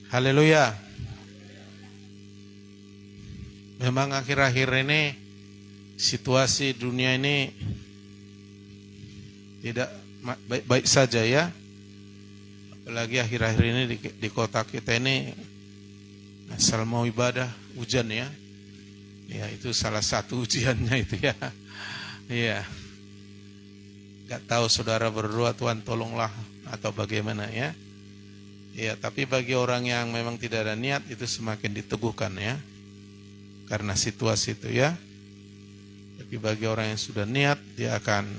Haleluya. Memang akhir-akhir ini situasi dunia ini tidak baik-baik saja ya. Apalagi akhir-akhir ini di kota kita ini asal mau ibadah hujan ya. Ya itu salah satu ujiannya itu ya. Iya. Gak tahu saudara berdoa Tuhan tolonglah atau bagaimana ya. Ya tapi bagi orang yang memang tidak ada niat itu semakin diteguhkan ya. Karena situasi itu ya. Tapi bagi orang yang sudah niat dia akan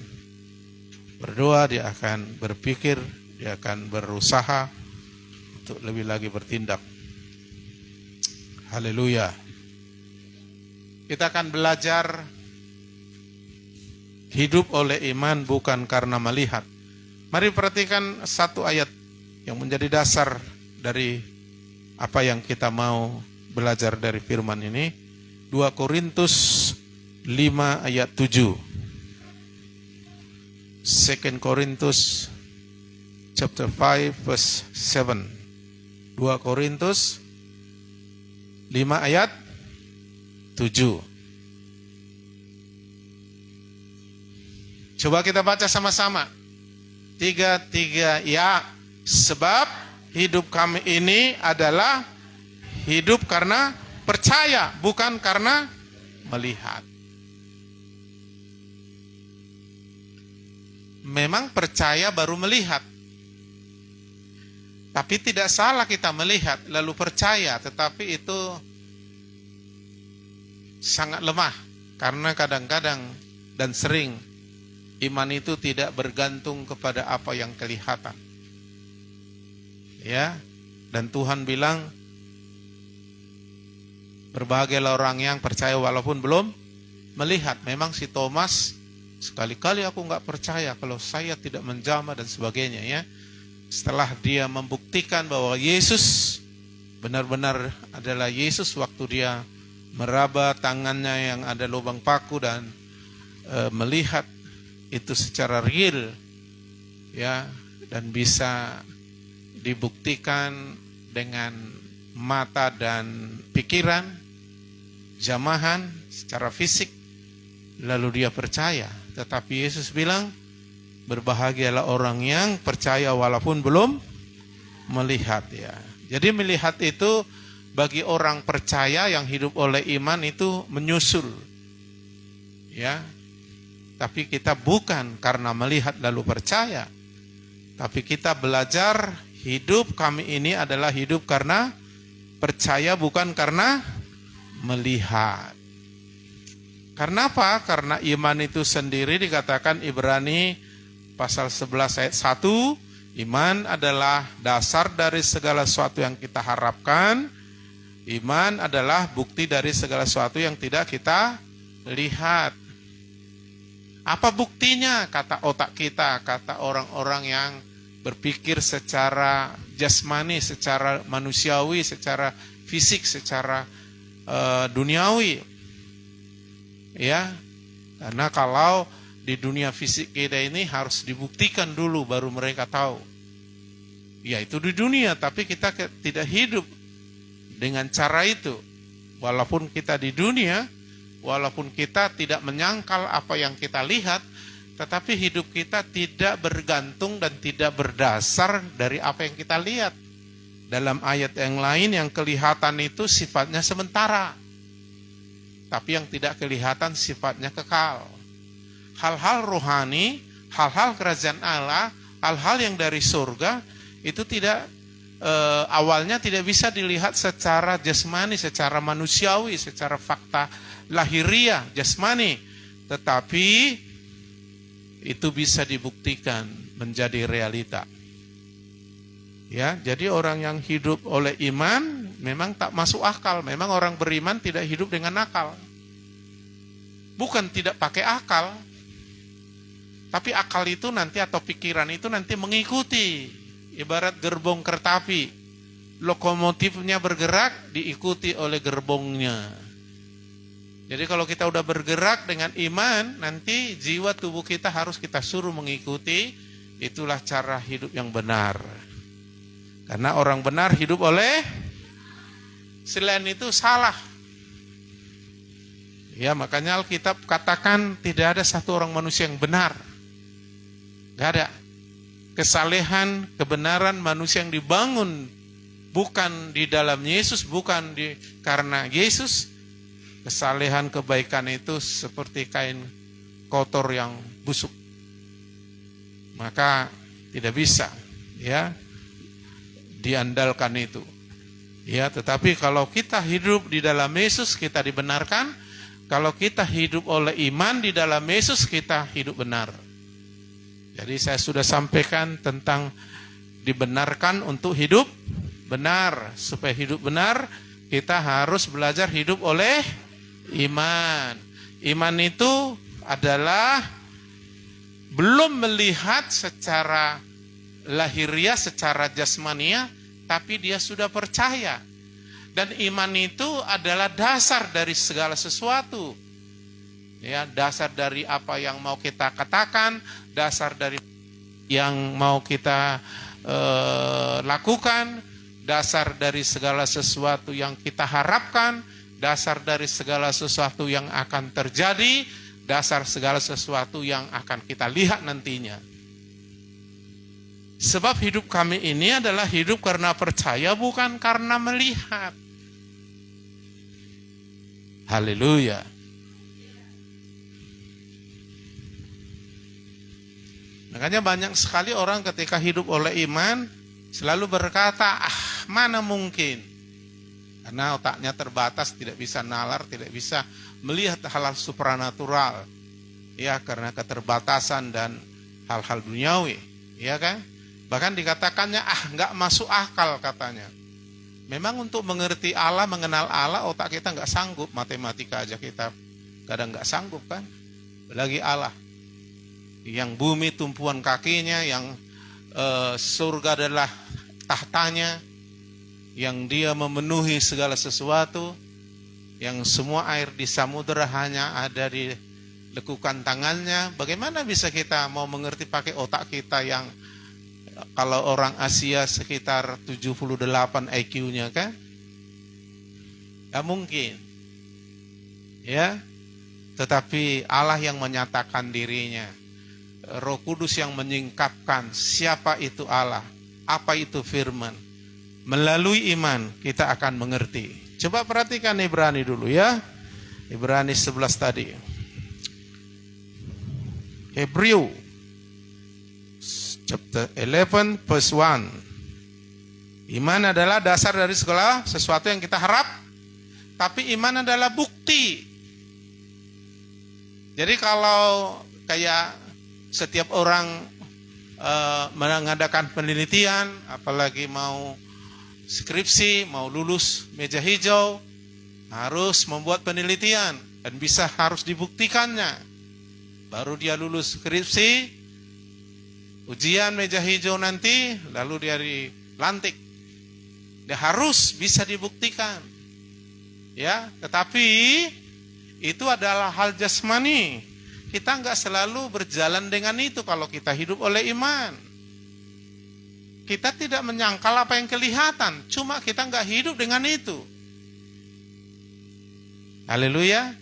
berdoa, dia akan berpikir, dia akan berusaha untuk lebih lagi bertindak. Haleluya. Kita akan belajar hidup oleh iman bukan karena melihat. Mari perhatikan satu ayat yang menjadi dasar dari apa yang kita mau belajar dari firman ini. 2 Korintus 5 ayat 7. 2 Korintus chapter 5 verse 7. 2 Korintus 5 ayat 7. Coba kita baca sama-sama. 3 ya, sebab hidup kami ini adalah hidup karena percaya, bukan karena melihat. Memang percaya baru melihat. Tapi tidak salah kita melihat lalu percaya, tetapi itu sangat lemah. Karena kadang-kadang dan sering iman itu tidak bergantung kepada apa yang kelihatan. Ya, dan Tuhan bilang berbahagialah orang yang percaya walaupun belum melihat. Memang si Thomas sekali-kali aku nggak percaya kalau saya tidak menjamah dan sebagainya ya. Setelah dia membuktikan bahwa Yesus benar-benar adalah Yesus waktu dia meraba tangannya yang ada lubang paku dan melihat itu secara real ya, dan bisa dibuktikan dengan mata dan pikiran, jamahan secara fisik, lalu dia percaya. Tetapi Yesus bilang, berbahagialah orang yang percaya walaupun belum melihat ya. Jadi melihat itu bagi orang percaya yang hidup oleh iman itu menyusul. Ya. Tapi kita bukan karena melihat lalu percaya. Tapi kita belajar hidup kami ini adalah hidup karena percaya bukan karena melihat. Karena apa? Karena iman itu sendiri dikatakan Ibrani pasal 11 ayat 1, iman adalah dasar dari segala sesuatu yang kita harapkan. Iman adalah bukti dari segala sesuatu yang tidak kita lihat. Apa buktinya? Kata otak kita, kata orang-orang yang berpikir secara jasmani, secara manusiawi, secara fisik, secara duniawi. Ya, karena kalau di dunia fisik kita ini harus dibuktikan dulu baru mereka tahu. Ya itu di dunia, tapi kita tidak hidup dengan cara itu. Walaupun kita di dunia, walaupun kita tidak menyangkal apa yang kita lihat, tetapi hidup kita tidak bergantung dan tidak berdasar dari apa yang kita lihat. Dalam ayat yang lain yang kelihatan itu sifatnya sementara. Tapi yang tidak kelihatan sifatnya kekal. Hal-hal rohani, hal-hal kerajaan Allah, hal-hal yang dari surga itu tidak awalnya tidak bisa dilihat secara jasmani, secara manusiawi, secara fakta lahiriah, jasmani. Tetapi itu bisa dibuktikan menjadi realita. Ya, jadi orang yang hidup oleh iman memang tak masuk akal. Memang orang beriman tidak hidup dengan akal. Bukan tidak pakai akal. Tapi akal itu nanti atau pikiran itu nanti mengikuti. Ibarat gerbong kereta api. Lokomotifnya bergerak diikuti oleh gerbongnya. Jadi kalau kita udah bergerak dengan iman, nanti jiwa tubuh kita harus kita suruh mengikuti. Itulah cara hidup yang benar. Karena orang benar hidup oleh, selain itu salah. Ya, makanya Alkitab katakan tidak ada satu orang manusia yang benar. Gak ada. Kesalehan, kebenaran manusia yang dibangun bukan di dalam Yesus, bukan karena Yesus. Kesalehan, kebaikan itu seperti kain kotor yang busuk. Maka tidak bisa ya diandalkan itu. Ya, tetapi kalau kita hidup di dalam Yesus, kita dibenarkan. Kalau kita hidup oleh iman di dalam Yesus, kita hidup benar. Jadi saya sudah sampaikan tentang dibenarkan untuk hidup benar. Supaya hidup benar, kita harus belajar hidup oleh iman. Iman itu adalah belum melihat secara lahiriah, secara jasmania, tapi dia sudah percaya. Dan iman itu adalah dasar dari segala sesuatu. Ya, dasar dari apa yang mau kita katakan, dasar dari yang mau kita lakukan, dasar dari segala sesuatu yang kita harapkan, dasar dari segala sesuatu yang akan terjadi, dasar segala sesuatu yang akan kita lihat nantinya. Sebab hidup kami ini adalah hidup karena percaya, bukan karena melihat. Haleluya. Makanya banyak sekali orang ketika hidup oleh iman selalu berkata, mana mungkin. Karena otaknya terbatas, tidak bisa nalar, tidak bisa melihat hal-hal supranatural. Ya, karena keterbatasan dan hal-hal duniawi. Ya kan? Bahkan dikatakannya, nggak masuk akal katanya. Memang untuk mengerti Allah, mengenal Allah, otak kita nggak sanggup. Matematika aja kita kadang nggak sanggup kan. Lagi Allah. Yang bumi tumpuan kakinya, yang surga adalah tahtanya, yang dia memenuhi segala sesuatu, yang semua air di samudera hanya ada di lekukan tangannya. Bagaimana bisa kita mau mengerti pakai otak kita yang kalau orang Asia sekitar 78 IQ-nya kan? Gak mungkin. Ya. Tetapi Allah yang menyatakan dirinya. Roh Kudus yang menyingkapkan siapa itu Allah, apa itu firman. Melalui iman kita akan mengerti. Coba perhatikan Ibrani dulu ya. Ibrani 11 tadi. Hebrew chapter 11 verse 1. Iman adalah dasar dari segala sesuatu yang kita harap, tapi iman adalah bukti. Jadi kalau kayak setiap orang mengadakan penelitian, apalagi mau skripsi, mau lulus meja hijau, harus membuat penelitian dan harus dibuktikannya. Baru dia lulus skripsi, ujian meja hijau nanti, lalu dia dilantik. Dia harus bisa dibuktikan. Ya, tetapi itu adalah hal jasmani. Kita nggak selalu berjalan dengan itu kalau kita hidup oleh iman. Kita tidak menyangkal apa yang kelihatan, cuma kita nggak hidup dengan itu. Haleluya.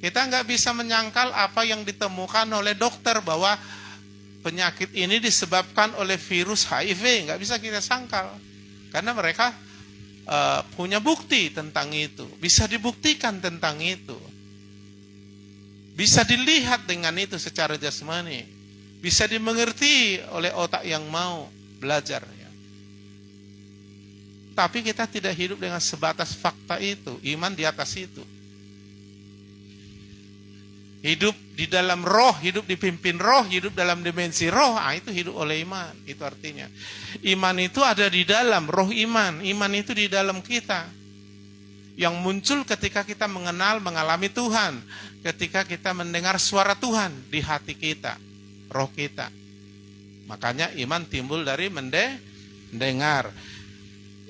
Kita nggak bisa menyangkal apa yang ditemukan oleh dokter bahwa penyakit ini disebabkan oleh virus HIV, nggak bisa kita sangkal. Karena mereka punya bukti tentang itu, bisa dibuktikan tentang itu. Bisa dilihat dengan itu secara jasmani, bisa dimengerti oleh otak yang mau belajar. Ya. Tapi kita tidak hidup dengan sebatas fakta itu, iman di atas itu. Hidup di dalam roh, hidup dipimpin roh, hidup dalam dimensi roh, itu hidup oleh iman. Itu artinya. Iman itu ada di dalam roh iman. Iman itu di dalam kita. Yang muncul ketika kita mengenal, mengalami Tuhan. Ketika kita mendengar suara Tuhan di hati kita, roh kita. Makanya iman timbul dari mendengar.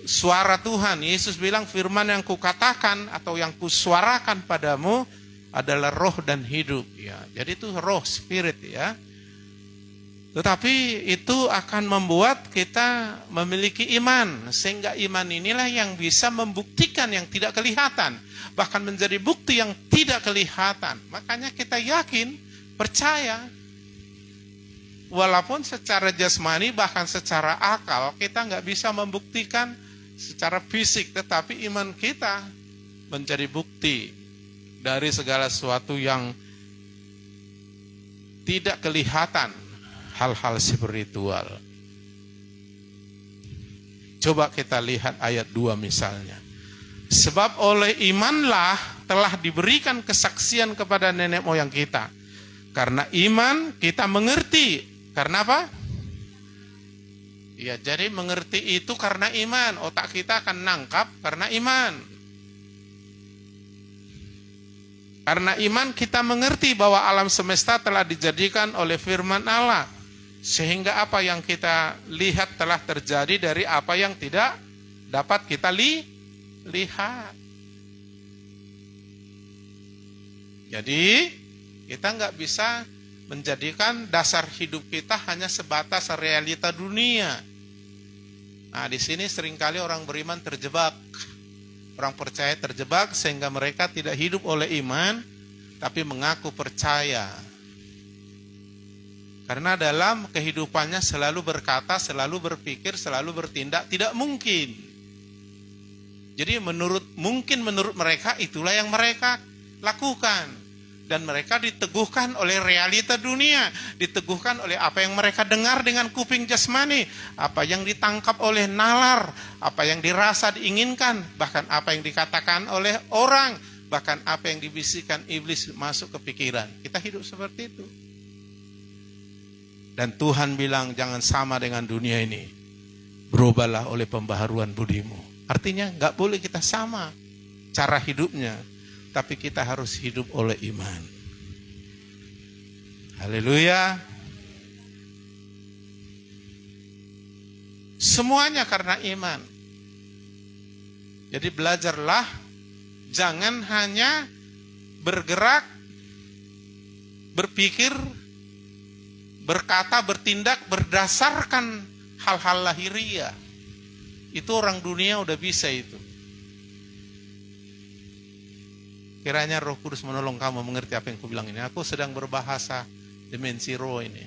Suara Tuhan, Yesus bilang firman yang kukatakan atau yang kusuarakan padamu adalah roh dan hidup ya. Jadi itu roh, spirit ya. Tetapi itu akan membuat kita memiliki iman. Sehingga iman inilah yang bisa membuktikan yang tidak kelihatan. Bahkan menjadi bukti yang tidak kelihatan. Makanya kita yakin, percaya. Walaupun secara jasmani bahkan secara akal kita nggak bisa membuktikan secara fisik. Tetapi iman kita menjadi bukti dari segala sesuatu yang tidak kelihatan. Hal-hal spiritual. Coba kita lihat ayat 2 misalnya. Sebab oleh imanlah telah diberikan kesaksian kepada nenek moyang kita. Karena iman kita mengerti. Karena apa? Ya, jadi mengerti itu karena iman. Otak kita akan nangkap karena iman. Karena iman kita mengerti bahwa alam semesta telah dijadikan oleh firman Allah. Sehingga apa yang kita lihat telah terjadi dari apa yang tidak dapat kita lihat. Jadi kita nggak bisa menjadikan dasar hidup kita hanya sebatas realita dunia. Nah, di sini seringkali orang beriman terjebak. Orang percaya terjebak sehingga mereka tidak hidup oleh iman, tapi mengaku percaya. Karena dalam kehidupannya selalu berkata, selalu berpikir, selalu bertindak, tidak mungkin. Jadi menurut mereka itulah yang mereka lakukan. Dan mereka diteguhkan oleh realita dunia, diteguhkan oleh apa yang mereka dengar dengan kuping jasmani, apa yang ditangkap oleh nalar, apa yang dirasa diinginkan, bahkan apa yang dikatakan oleh orang, bahkan apa yang dibisikkan iblis masuk ke pikiran. Kita hidup seperti itu. Dan Tuhan bilang jangan sama dengan dunia ini. Berubahlah oleh pembaharuan budimu. Artinya gak boleh kita sama cara hidupnya. Tapi kita harus hidup oleh iman. Haleluya. Semuanya karena iman. Jadi belajarlah. Jangan hanya bergerak, berpikir, berkata, bertindak berdasarkan hal-hal lahiriah. Itu orang dunia udah bisa itu. Kiranya Roh Kudus menolong kamu mengerti apa yang aku bilang ini. Aku sedang berbahasa dimensi roh ini.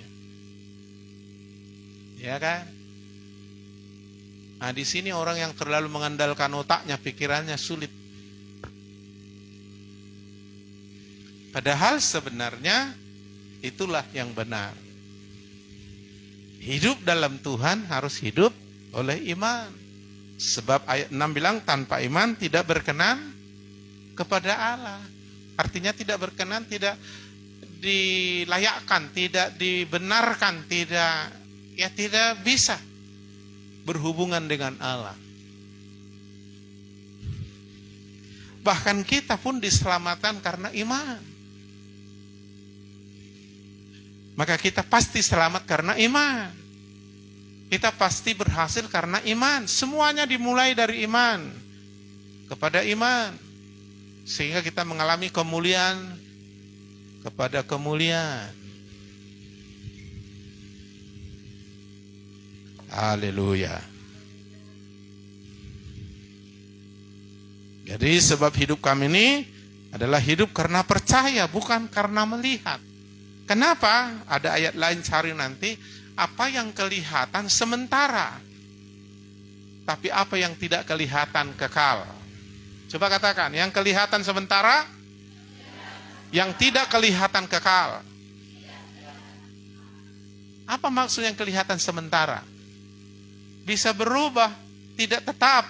Ya kan? Nah, di sini orang yang terlalu mengandalkan otaknya, pikirannya sulit. Padahal sebenarnya itulah yang benar. Hidup dalam Tuhan harus hidup oleh iman. Sebab ayat 6 bilang tanpa iman tidak berkenan kepada Allah. Artinya tidak berkenan, tidak dilayakkan, tidak dibenarkan, tidak bisa berhubungan dengan Allah. Bahkan kita pun diselamatkan karena iman. Maka kita pasti selamat karena iman. Kita pasti berhasil karena iman. Semuanya dimulai dari iman. Kepada iman. Sehingga kita mengalami kemuliaan kepada kemuliaan. Haleluya. Jadi sebab hidup kami ini adalah hidup karena percaya, bukan karena melihat. Kenapa? Ada ayat lain cari nanti. Apa yang kelihatan sementara, tapi apa yang tidak kelihatan kekal. Coba katakan, yang kelihatan sementara, yang tidak kelihatan kekal. Apa maksud yang kelihatan sementara? Bisa berubah, tidak tetap.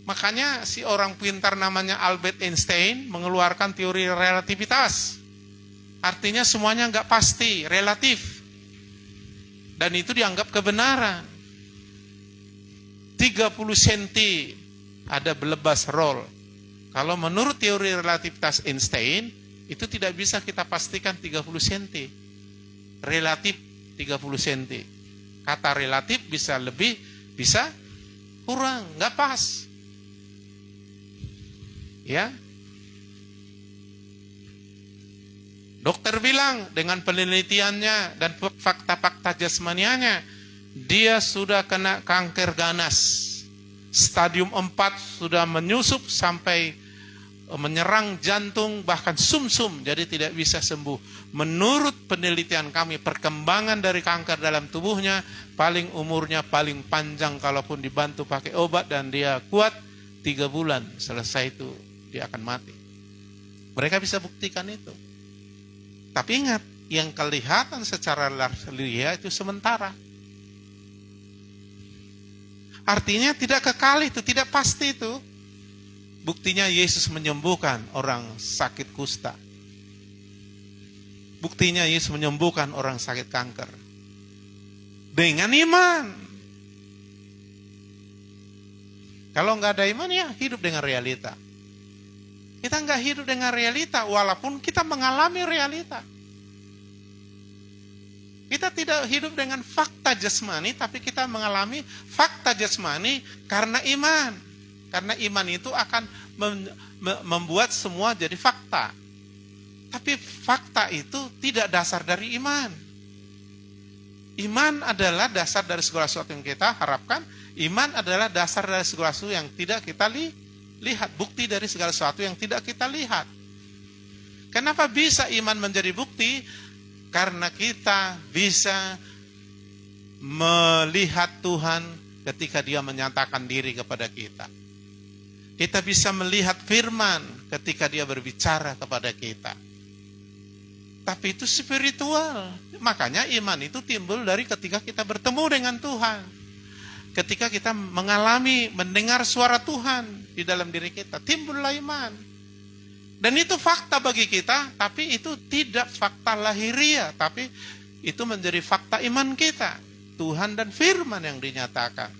Makanya si orang pintar namanya Albert Einstein mengeluarkan teori relativitas. Artinya semuanya enggak pasti, relatif. Dan itu dianggap kebenaran. 30 cm ada belebas roll. Kalau menurut teori relativitas Einstein, itu tidak bisa kita pastikan 30 cm. Relatif 30 cm. Kata relatif bisa lebih, bisa kurang, enggak pas. Ya. Dokter bilang dengan penelitiannya dan fakta-fakta jasmanianya, dia sudah kena kanker ganas. Stadium 4 sudah menyusup sampai menyerang jantung, bahkan sumsum, jadi tidak bisa sembuh. Menurut penelitian kami, perkembangan dari kanker dalam tubuhnya paling umurnya paling panjang kalaupun dibantu pakai obat dan dia kuat 3 bulan, selesai itu dia akan mati. Mereka bisa buktikan itu. Tapi ingat, yang kelihatan secara lahiriah itu sementara. Artinya tidak kekal itu, tidak pasti itu. Buktinya Yesus menyembuhkan orang sakit kusta. Buktinya Yesus menyembuhkan orang sakit kanker. Dengan iman. Kalau nggak ada iman ya hidup dengan realita. Kita nggak hidup dengan realita walaupun kita mengalami realita. Kita tidak hidup dengan fakta jasmani, tapi kita mengalami fakta jasmani karena iman. Karena iman itu akan membuat semua jadi fakta. Tapi fakta itu tidak dasar dari iman. Iman adalah dasar dari segala sesuatu yang kita harapkan. Iman adalah dasar dari segala sesuatu yang tidak kita lihat. Bukti dari segala sesuatu yang tidak kita lihat. Kenapa bisa iman menjadi bukti? Karena kita bisa melihat Tuhan ketika Dia menyatakan diri kepada kita. Kita bisa melihat firman ketika Dia berbicara kepada kita. Tapi itu spiritual. Makanya iman itu timbul dari ketika kita bertemu dengan Tuhan. Ketika kita mendengar suara Tuhan di dalam diri kita, timbullah iman. Dan itu fakta bagi kita, tapi itu tidak fakta lahiriah, tapi itu menjadi fakta iman kita. Tuhan dan firman yang dinyatakan.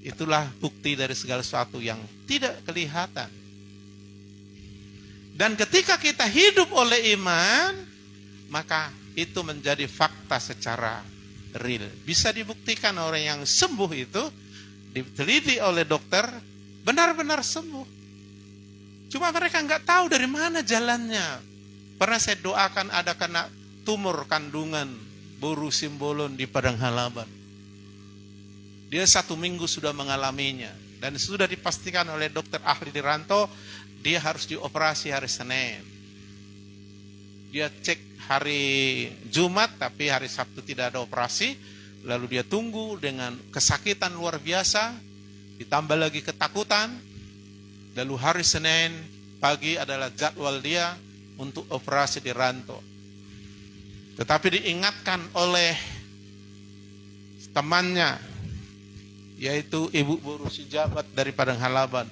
Itulah bukti dari segala sesuatu yang tidak kelihatan. Dan ketika kita hidup oleh iman, maka itu menjadi fakta secara real. Bisa dibuktikan orang yang sembuh itu, diteliti oleh dokter, benar-benar sembuh. Cuma mereka nggak tahu dari mana jalannya. Pernah saya doakan ada kena tumor kandungan boru simbolon di padang halaman. Dia 1 minggu sudah mengalaminya. Dan sudah dipastikan oleh dokter ahli di Ranto, dia harus dioperasi hari Senin. Dia cek hari Jumat, tapi hari Sabtu tidak ada operasi. Lalu dia tunggu dengan kesakitan luar biasa, ditambah lagi ketakutan. Lalu hari Senin pagi adalah jadwal dia untuk operasi di Ranto. Tetapi diingatkan oleh temannya, yaitu Ibu Boru Sijabat dari Padang Halaban.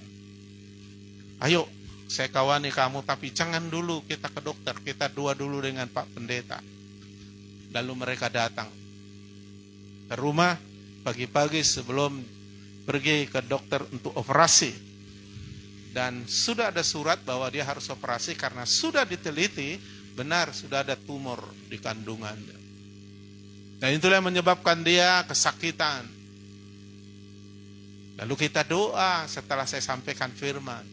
Ayo, saya kawani kamu, tapi jangan dulu kita ke dokter, kita doa dulu dengan Pak Pendeta. Lalu mereka datang ke rumah pagi-pagi sebelum pergi ke dokter untuk operasi. Dan sudah ada surat bahwa dia harus operasi karena sudah diteliti, benar sudah ada tumor di kandungannya. Dan itulah yang menyebabkan dia kesakitan. Lalu kita doa setelah saya sampaikan firman.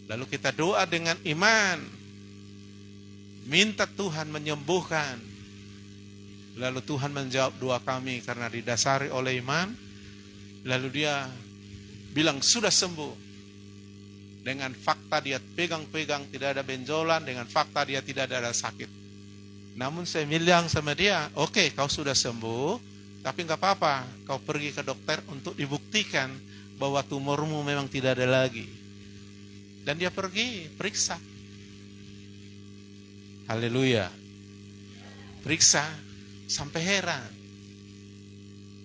Lalu kita doa dengan iman. Minta Tuhan menyembuhkan. Lalu Tuhan menjawab doa kami karena didasari oleh iman. Lalu dia bilang sudah sembuh. Dengan fakta dia pegang-pegang tidak ada benjolan, dengan fakta dia tidak ada sakit. Namun saya bilang sama dia, oke, kau sudah sembuh, tapi nggak apa-apa, kau pergi ke dokter untuk dibuktikan bahwa tumormu memang tidak ada lagi. Dan dia pergi, periksa. Haleluya. Periksa, sampai heran.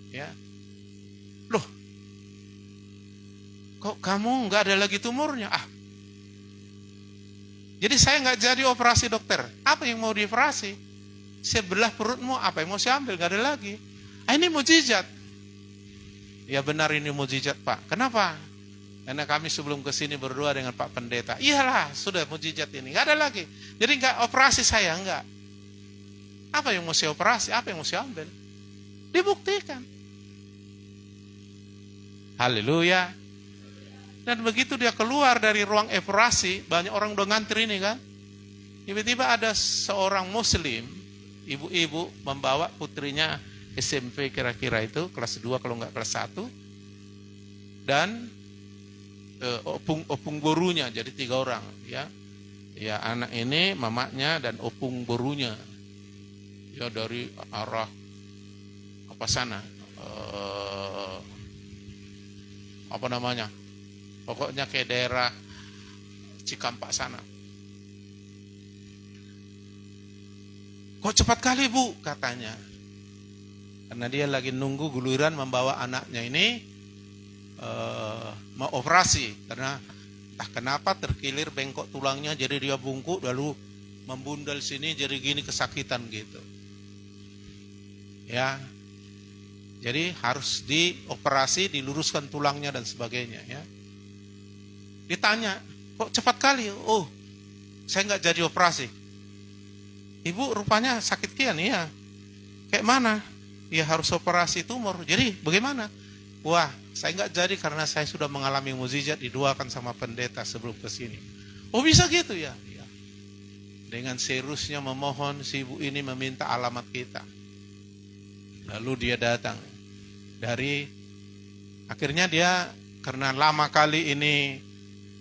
Ya. Loh, kok kamu nggak ada lagi tumornya? Jadi saya nggak jadi operasi dokter. Apa yang mau dioperasi? Sebelah perutmu, apa yang mau saya ambil? Nggak ada lagi. Ini mukjizat. Ya benar ini mukjizat Pak. Kenapa? Karena kami sebelum ke sini berdoa dengan Pak Pendeta. Iyalah, sudah mukjizat ini. Nggak ada lagi. Jadi nggak operasi saya, nggak. Apa yang mau saya operasi? Apa yang mau saya ambil? Dibuktikan. Haleluya. Dan begitu dia keluar dari ruang operasi, banyak orang udah ngantri ini kan. Tiba-tiba ada seorang muslim, ibu-ibu membawa putrinya SMP kira-kira itu, kelas 2 kalau nggak kelas 1, dan opung gurunya, jadi 3 orang ya. Ya, anak ini, mamanya, dan opung gurunya. Ya, dari arah apa sana? Apa namanya? Pokoknya ke daerah Cikampak sana. Kok cepat kali Bu, katanya. Karena dia lagi nunggu giliran membawa anaknya ini mau operasi. Karena entah kenapa terkilir bengkok tulangnya, jadi dia bungkuk lalu membundal sini, jadi gini, kesakitan gitu. Ya, jadi harus dioperasi, diluruskan tulangnya dan sebagainya ya. Ditanya, kok cepat kali? Oh, saya nggak jadi operasi. Ibu rupanya sakit kian ya. Kayak mana? Ya harus operasi tumor. Jadi bagaimana? Wah, saya nggak jadi karena saya sudah mengalami mukjizat, didoakan sama pendeta sebelum ke sini. Oh, bisa gitu ya? Ya. Dengan seriusnya memohon, si ibu ini meminta alamat kita. Lalu dia datang. Akhirnya dia, karena lama kali ini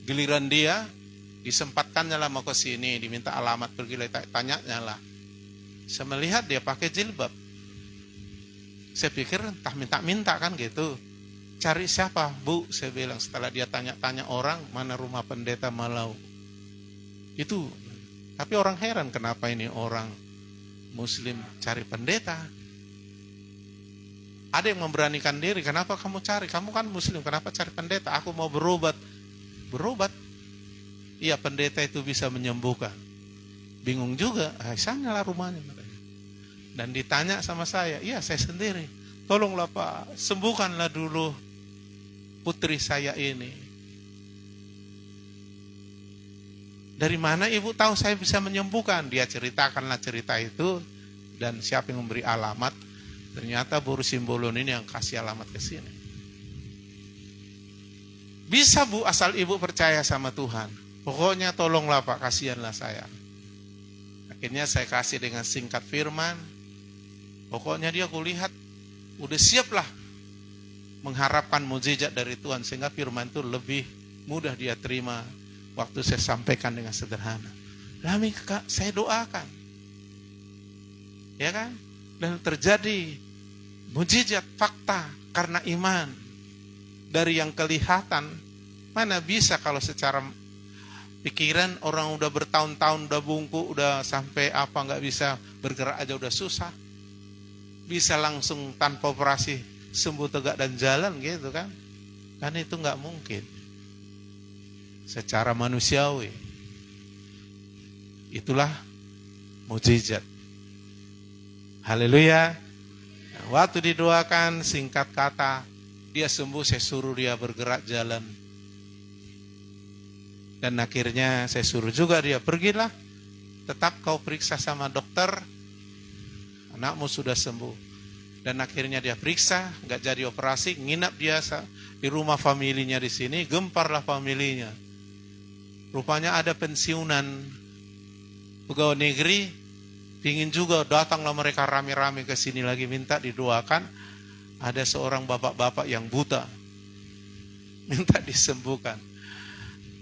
giliran dia, disempatkannya lah mau ke sini, diminta alamat, pergi tanya-tanya lah. Saya melihat dia pakai jilbab. Saya pikir entah minta-minta kan gitu. Cari siapa Bu? Saya bilang setelah dia tanya-tanya orang, mana rumah pendeta Malau. Itu. Tapi orang heran kenapa ini orang Muslim cari pendeta. Ada yang memberanikan diri, kenapa kamu cari? Kamu kan Muslim, kenapa cari pendeta? Aku mau berobat. Berobat? Iya, pendeta itu bisa menyembuhkan. Bingung juga, sanalah rumahnya. Dan ditanya sama saya, iya saya sendiri. Tolonglah Pak, sembuhkanlah dulu putri saya ini. Dari mana ibu tahu saya bisa menyembuhkan? Dia ceritakanlah cerita itu, dan siapa yang memberi alamat. Ternyata Bu Simbolon ini yang kasih alamat ke sini. Bisa Bu, asal ibu percaya sama Tuhan. Pokoknya tolonglah Pak, kasihanlah saya. Akhirnya saya kasih dengan singkat firman. Pokoknya dia kulihat udah siap lah mengharapkan mukjizat dari Tuhan, sehingga firman itu lebih mudah dia terima waktu saya sampaikan dengan sederhana. Lalu saya doakan, ya kan? Dan terjadi mukjizat fakta karena iman. Dari yang kelihatan, mana bisa kalau secara pikiran orang udah bertahun-tahun udah bungkuk, udah sampai apa nggak bisa bergerak aja udah susah. Bisa langsung tanpa operasi sembuh tegak dan jalan gitu kan? Kan itu nggak mungkin. Secara manusiawi. Itulah mukjizat. Haleluya. Waktu didoakan, singkat kata, dia sembuh, saya suruh dia bergerak jalan. Dan akhirnya saya suruh juga dia, pergilah, tetap kau periksa sama dokter, anakmu sudah sembuh. Dan akhirnya dia periksa, nggak jadi operasi, nginap dia di rumah familinya di sini, gemparlah familinya. Rupanya ada pensiunan pegawai negeri, pingin juga, datanglah mereka rame-rame ke sini lagi minta didoakan. Ada seorang bapak-bapak yang buta, minta disembuhkan.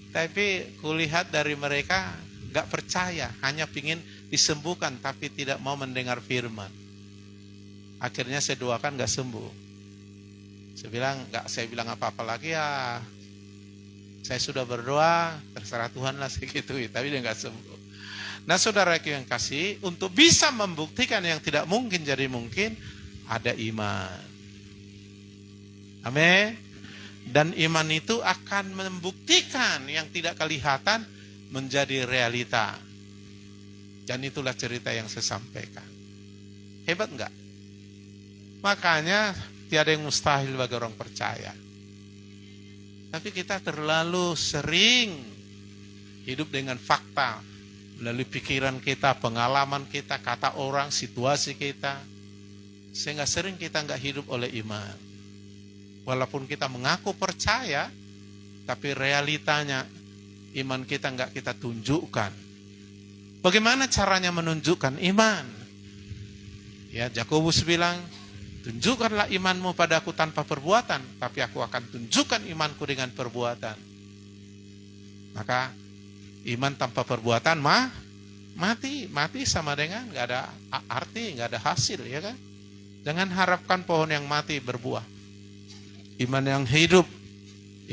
Tapi kulihat dari mereka gak percaya, hanya pingin disembuhkan tapi tidak mau mendengar firman. Akhirnya saya doakan gak sembuh. Saya bilang apa-apa lagi ya. Saya sudah berdoa, terserah Tuhan lah segitu, tapi dia gak sembuh. Nah saudara yang kasih, untuk bisa membuktikan yang tidak mungkin jadi mungkin, ada iman. Amin. Dan iman itu akan membuktikan yang tidak kelihatan menjadi realita. Dan itulah cerita yang saya sampaikan. Hebat enggak? Makanya tiada yang mustahil bagi orang percaya. Tapi kita terlalu sering hidup dengan fakta. Melalui pikiran kita, pengalaman kita, kata orang, situasi kita. Sehingga sering kita enggak hidup oleh iman. Walaupun kita mengaku percaya, tapi realitanya iman kita enggak kita tunjukkan. Bagaimana caranya menunjukkan iman? Ya, Yakobus bilang, tunjukkanlah imanmu padaku tanpa perbuatan, tapi aku akan tunjukkan imanku dengan perbuatan. Maka iman tanpa perbuatan mati sama dengan nggak ada arti, nggak ada hasil, ya kan? Jangan harapkan pohon yang mati berbuah. Iman yang hidup,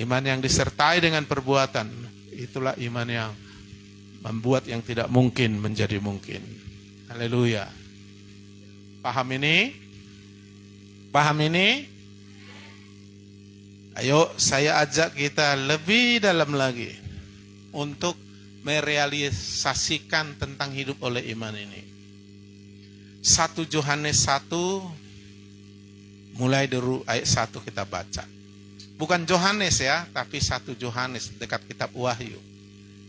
iman yang disertai dengan perbuatan, itulah iman yang membuat yang tidak mungkin menjadi mungkin. Haleluya. Paham ini? Paham ini? Ayo saya ajak kita lebih dalam lagi untuk merealisasikan tentang hidup oleh iman ini. 1 Yohanes 1 mulai dari ayat 1 kita baca. Bukan Yohanes ya, tapi 1 Yohanes dekat kitab Wahyu.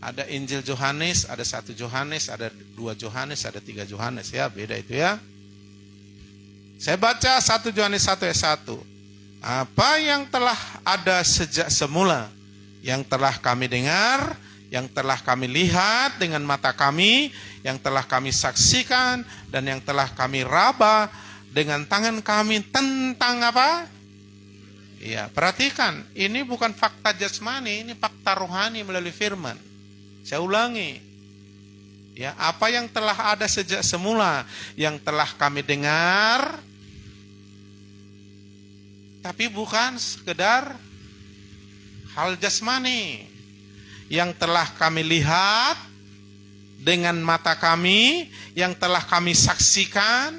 Ada Injil Yohanes, ada 1 Yohanes, ada 2 Yohanes, ada 3 Yohanes ya, beda itu ya. Saya baca 1 Yohanes 1 ayat 1. Apa yang telah ada sejak semula, yang telah kami dengar, yang telah kami lihat dengan mata kami, yang telah kami saksikan, dan yang telah kami raba dengan tangan kami tentang apa? Iya, perhatikan, ini bukan fakta jasmani, ini fakta rohani melalui firman. Saya ulangi. Ya, apa yang telah ada sejak semula, yang telah kami dengar, tapi bukan sekedar hal jasmani. Yang telah kami lihat dengan mata kami, yang telah kami saksikan,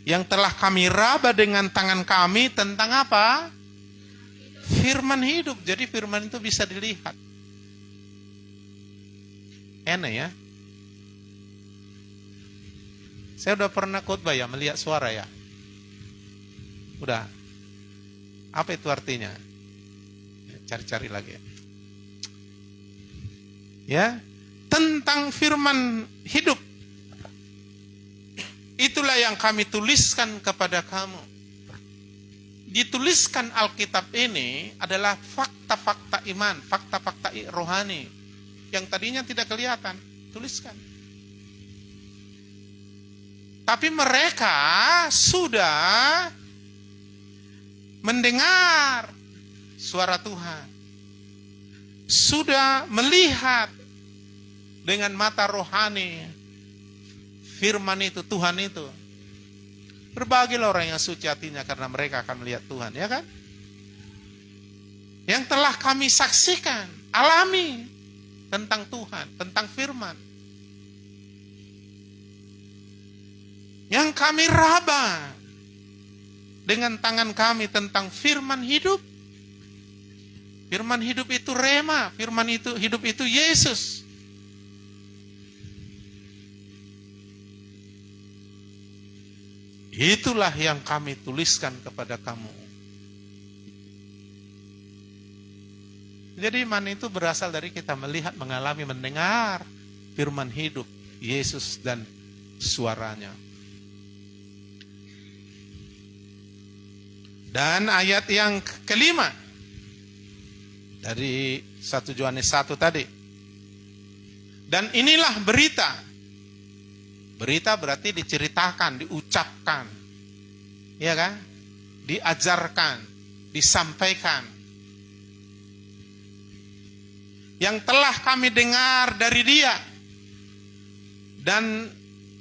yang telah kami raba dengan tangan kami tentang apa? Firman hidup. Jadi firman itu bisa dilihat. Enak ya? Saya udah pernah khotbah ya, melihat suara ya. Udah. Apa itu artinya? Cari-cari lagi. Ya, tentang firman hidup. Itulah yang kami tuliskan kepada kamu. Dituliskan Alkitab ini adalah fakta-fakta iman, fakta-fakta rohani yang tadinya tidak kelihatan, tuliskan. Tapi mereka sudah mendengar suara Tuhan, sudah melihat dengan mata rohani firman itu, Tuhan itu. Berbahagialah orang yang suci hatinya karena mereka akan melihat Tuhan, ya kan? Yang telah kami saksikan, alami tentang Tuhan, tentang firman. Yang kami raba dengan tangan kami tentang firman hidup. Firman hidup itu rema, firman itu hidup itu Yesus. Itulah yang kami tuliskan kepada kamu. Jadi iman itu berasal dari kita melihat, mengalami, mendengar firman hidup Yesus dan suaranya. Dan ayat yang kelima dari 1 Yohanes 1 tadi. Dan inilah berita. Berita berarti diceritakan, diucapkan. Ya kan? Diajarkan, disampaikan. Yang telah kami dengar dari Dia. Dan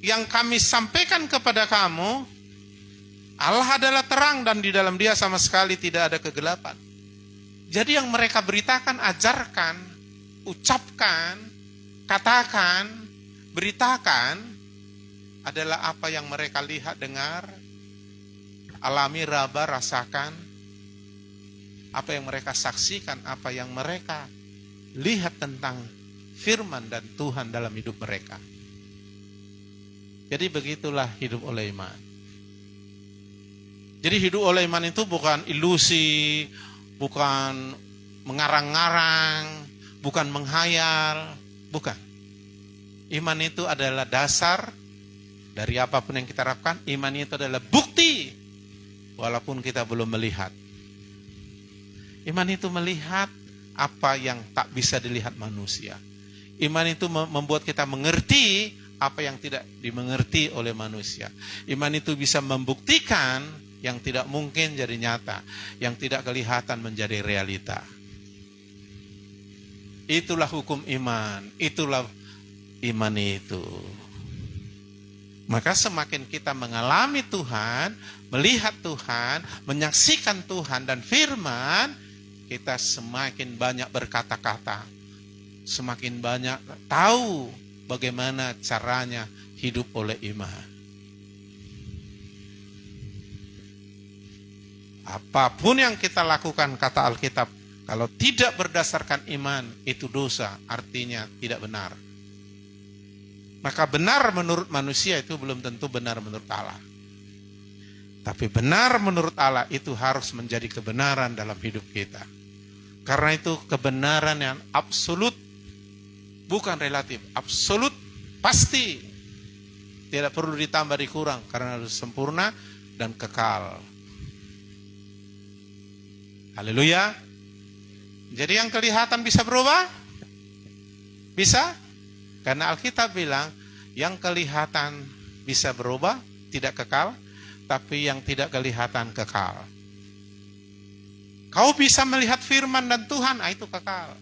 yang kami sampaikan kepada kamu, Allah adalah terang dan di dalam Dia sama sekali tidak ada kegelapan. Jadi yang mereka beritakan, ajarkan, ucapkan, katakan, beritakan adalah apa yang mereka lihat, dengar, alami, raba, rasakan, apa yang mereka saksikan, apa yang mereka lihat tentang firman dan Tuhan dalam hidup mereka. Jadi begitulah hidup oleh iman. Jadi hidup oleh iman itu bukan ilusi, bukan mengarang-ngarang, bukan menghayal, bukan. Iman itu adalah dasar dari apapun yang kita harapkan. Iman itu adalah bukti walaupun kita belum melihat. Iman itu melihat apa yang tak bisa dilihat manusia. Iman itu membuat kita mengerti apa yang tidak dimengerti oleh manusia. Iman itu bisa membuktikan yang tidak mungkin jadi nyata, yang tidak kelihatan menjadi realita. Itulah hukum iman, itulah iman itu. Maka semakin kita mengalami Tuhan, melihat Tuhan, menyaksikan Tuhan dan firman, kita semakin banyak berkata-kata, semakin banyak tahu bagaimana caranya hidup oleh iman. Apapun yang kita lakukan, kata Alkitab, kalau tidak berdasarkan iman, itu dosa, artinya tidak benar. Maka benar menurut manusia itu belum tentu benar menurut Allah. Tapi benar menurut Allah itu harus menjadi kebenaran dalam hidup kita. Karena itu kebenaran yang absolut, bukan relatif, absolut, pasti. Tidak perlu ditambah dikurang, karena harus sempurna dan kekal. Haleluya. Jadi yang kelihatan bisa berubah? Bisa? Karena Alkitab bilang, yang kelihatan bisa berubah, tidak kekal, tapi yang tidak kelihatan kekal. Kau bisa melihat firman dan Tuhan, itu kekal.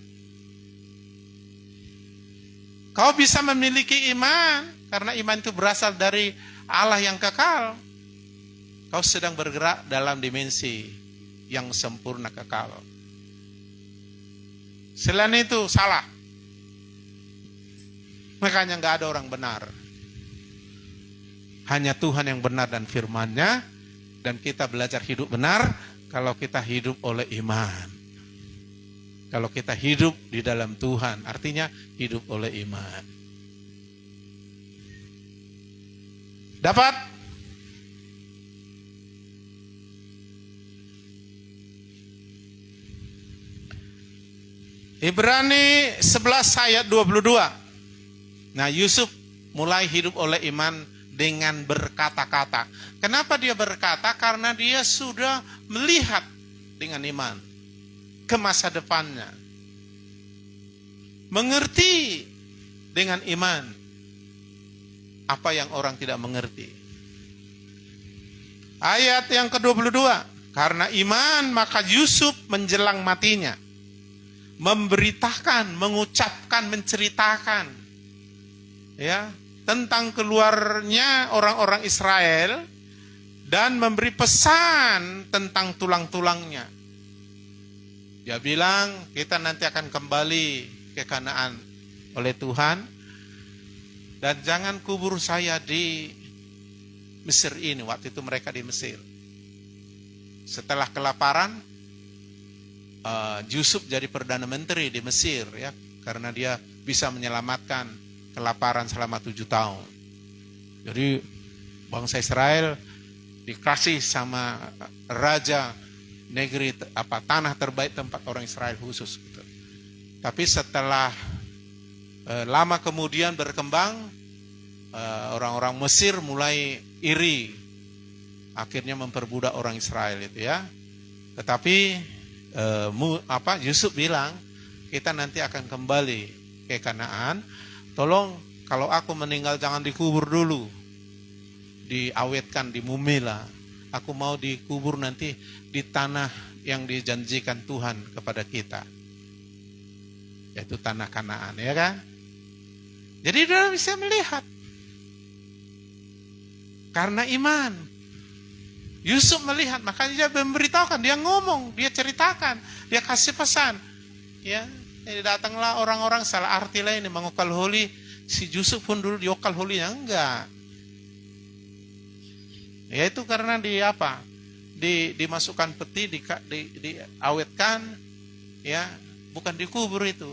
Kau bisa memiliki iman, karena iman itu berasal dari Allah yang kekal. Kau sedang bergerak dalam dimensi yang sempurna kekal. Selain itu salah. Makanya gak ada orang benar. Hanya Tuhan yang benar dan firman-Nya. Dan kita belajar hidup benar kalau kita hidup oleh iman. Kalau kita hidup di dalam Tuhan, artinya hidup oleh iman. Dapat? Ibrani 11 ayat 22. Nah, Yusuf mulai hidup oleh iman dengan berkata-kata. Kenapa dia berkata? Karena dia sudah melihat dengan iman ke masa depannya. Mengerti dengan iman apa yang orang tidak mengerti. Ayat yang ke-22. Karena iman maka Yusuf menjelang matinya memberitakan, mengucapkan, menceritakan ya tentang keluarnya orang-orang Israel dan memberi pesan tentang tulang-tulangnya. Dia bilang kita nanti akan kembali ke Kanaan oleh Tuhan dan jangan kubur saya di Mesir ini. Waktu itu mereka di Mesir. Setelah kelaparan, Yusuf jadi Perdana Menteri di Mesir ya, karena dia bisa menyelamatkan kelaparan selama 7 tahun. Jadi bangsa Israel dikasih sama raja negeri tanah terbaik tempat orang Israel khusus gitu. Tapi setelah lama kemudian berkembang, orang-orang Mesir mulai iri, akhirnya memperbudak orang Israel itu ya. Tetapi Yusuf bilang kita nanti akan kembali ke Kanaan. Tolong kalau aku meninggal jangan dikubur dulu, diawetkan, dimumilah. Aku mau dikubur nanti di tanah yang dijanjikan Tuhan kepada kita, yaitu tanah Kanaan, ya kan? Jadi dia bisa melihat karena iman. Yusuf melihat, makanya dia memberitahukan, dia ngomong, dia ceritakan, dia kasih pesan. Ya, datanglah orang-orang salah arti lain mengokal holi. Si Yusuf pun dulu diokal holinya enggak. Ya itu karena dimasukkan peti, diawetkan, ya bukan dikubur itu.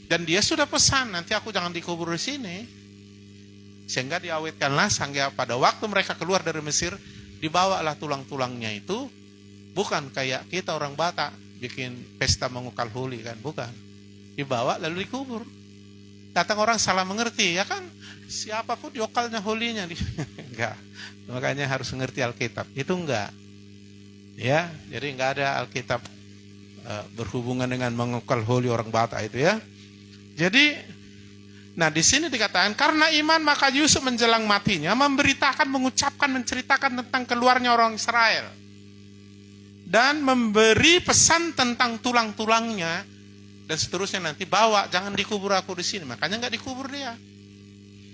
Dan dia sudah pesan, nanti aku jangan dikubur di sini. Sehingga diawetkanlah, sehingga pada waktu mereka keluar dari Mesir, dibawalah tulang-tulangnya itu. Bukan kayak kita orang Batak bikin pesta mengukal holi kan, bukan. Dibawa lalu dikubur. Datang orang salah mengerti, ya kan? Siapapun diokalnya holinya. Enggak. Makanya harus mengerti Alkitab. Itu enggak. Ya, jadi enggak ada Alkitab berhubungan dengan mengukal holi orang Batak itu ya. Jadi, nah di sini dikatakan karena iman maka Yusuf menjelang matinya memberitakan, mengucapkan, menceritakan tentang keluarnya orang Israel dan memberi pesan tentang tulang-tulangnya dan seterusnya, nanti bawa, jangan dikubur aku di sini. Makanya nggak dikubur dia,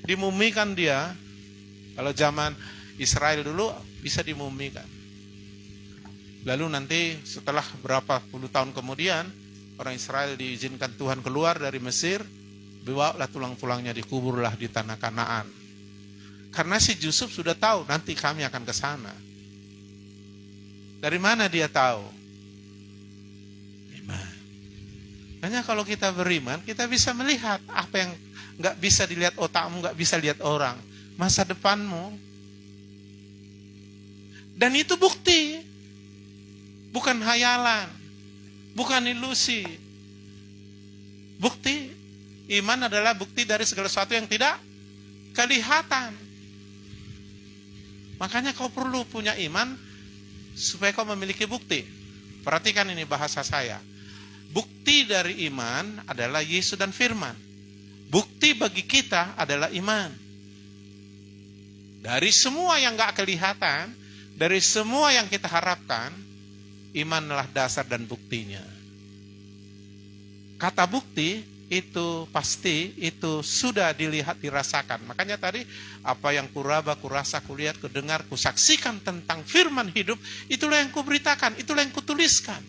dimumikan dia. Kalau zaman Israel dulu bisa dimumikan. Lalu nanti setelah berapa puluh tahun kemudian orang Israel diizinkan Tuhan keluar dari Mesir, bawalah tulang-tulangnya, dikuburlah di tanah Kanaan. Karena si Yusuf sudah tahu nanti kami akan ke sana. Dari mana dia tahu? Iman. Hanya kalau kita beriman, kita bisa melihat apa yang nggak bisa dilihat otakmu, nggak bisa lihat orang, masa depanmu. Dan itu bukti, bukan hayalan, bukan ilusi. Bukti, iman adalah bukti dari segala sesuatu yang tidak kelihatan. Makanya kau perlu punya iman supaya kau memiliki bukti. Perhatikan ini bahasa saya. Bukti dari iman adalah Yesus dan firman. Bukti bagi kita adalah iman. Dari semua yang gak kelihatan, dari semua yang kita harapkan, imanlah dasar dan buktinya. Kata bukti itu pasti, itu sudah dilihat, dirasakan. Makanya tadi apa yang kuraba, kurasa, kulihat, kudengar, kusaksikan tentang firman hidup, itulah yang kuberitakan, itulah yang kutuliskan.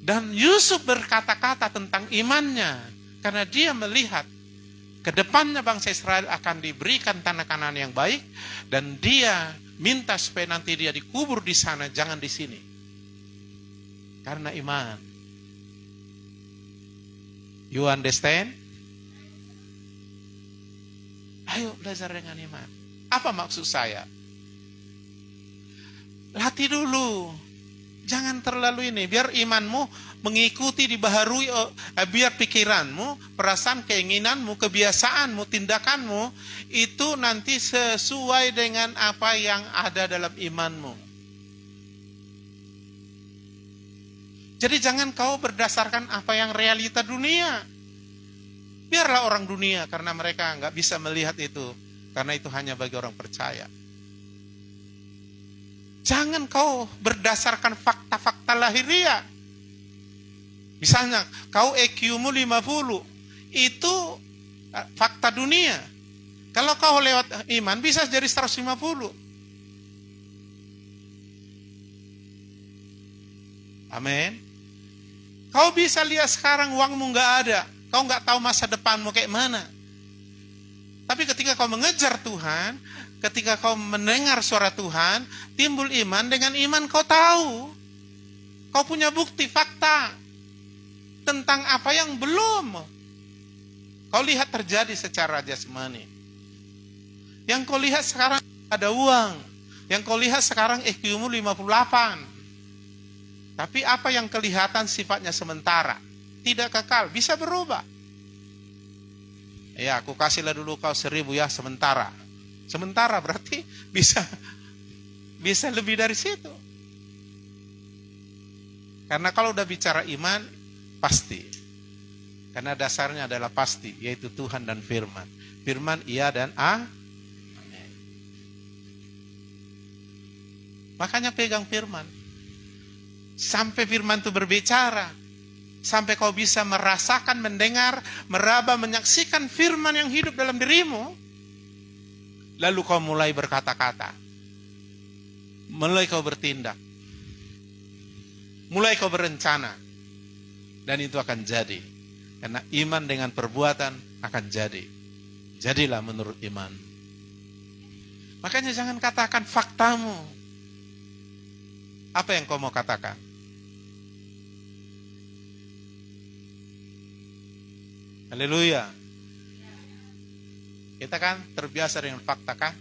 Dan Yusuf berkata-kata tentang imannya karena dia melihat ke depannya bangsa Israel akan diberikan tanah Kanaan yang baik, dan dia minta supaya nanti dia dikubur di sana, jangan di sini. Karena iman. You understand? Ayo belajar dengan iman. Apa maksud saya? Latih dulu. Jangan terlalu ini. Biar imanmu mengikuti, dibaharui. Biar pikiranmu, perasaan, keinginanmu, kebiasaanmu, tindakanmu itu nanti sesuai dengan apa yang ada dalam imanmu. Jadi jangan kau berdasarkan apa yang realita dunia. Biarlah orang dunia, karena mereka nggak bisa melihat itu. Karena itu hanya bagi orang percaya. Jangan kau berdasarkan fakta-fakta lahiriah. Misalnya, kau EQ-mu 50. Itu fakta dunia. Kalau kau lewat iman, bisa jadi 150. Amin. Kau bisa lihat sekarang uangmu nggak ada. Kau nggak tahu masa depanmu kayak mana. Tapi ketika kau mengejar Tuhan, ketika kau mendengar suara Tuhan, timbul iman. Dengan iman kau tahu. Kau punya bukti, fakta tentang apa yang belum kau lihat terjadi secara jasmani. Yang kau lihat sekarang ada uang. Yang kau lihat sekarang EQ-mu 58. Tapi apa yang kelihatan sifatnya sementara, tidak kekal, bisa berubah. Ya, aku kasihlah dulu kau 1000 ya, sementara. Sementara berarti bisa lebih dari situ. Karena kalau udah bicara iman, pasti. Karena dasarnya adalah pasti, yaitu Tuhan dan firman. Firman iya dan amin. Makanya pegang firman. Sampai firman itu berbicara. Sampai kau bisa merasakan, mendengar, meraba, menyaksikan firman yang hidup dalam dirimu. Lalu kau mulai berkata-kata. Mulai kau bertindak. Mulai kau berencana. Dan itu akan jadi. Karena iman dengan perbuatan akan jadi. Jadilah menurut iman. Makanya jangan katakan faktamu. Apa yang kau mau katakan? Haleluya. Kita kan terbiasa dengan fakta kan?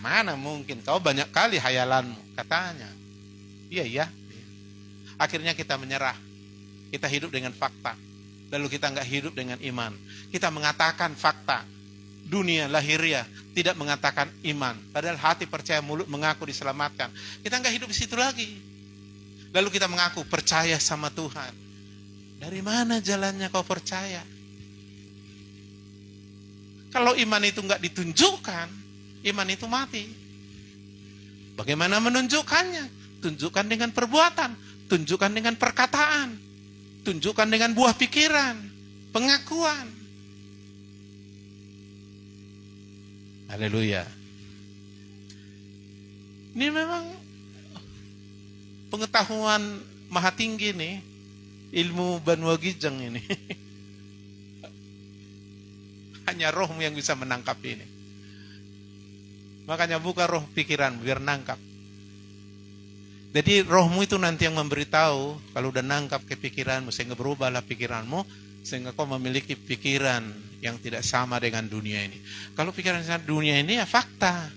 Mana mungkin, kau banyak kali hayalanmu, katanya. Iya. Akhirnya kita menyerah. Kita hidup dengan fakta. Lalu kita nggak hidup dengan iman. Kita mengatakan fakta. Dunia lahiriah tidak mengatakan iman. Padahal hati percaya, mulut mengaku diselamatkan. Kita nggak hidup di situ lagi. Lalu kita mengaku percaya sama Tuhan. Dari mana jalannya kau percaya? Kalau iman itu nggak ditunjukkan, iman itu mati. Bagaimana menunjukkannya? Tunjukkan dengan perbuatan, tunjukkan dengan perkataan, tunjukkan dengan buah pikiran, pengakuan. Haleluya. Ini memang pengetahuan maha tinggi nih, ilmu Banua Gijang ini. Hanya rohmu yang bisa menangkap ini. Makanya buka roh pikiran biar nangkap. Jadi rohmu itu nanti yang memberitahu kalau udah nangkap ke pikiranmu, sehingga berubahlah pikiranmu, sehingga kau memiliki pikiran yang tidak sama dengan dunia ini. Kalau pikiran dunia ini ya fakta.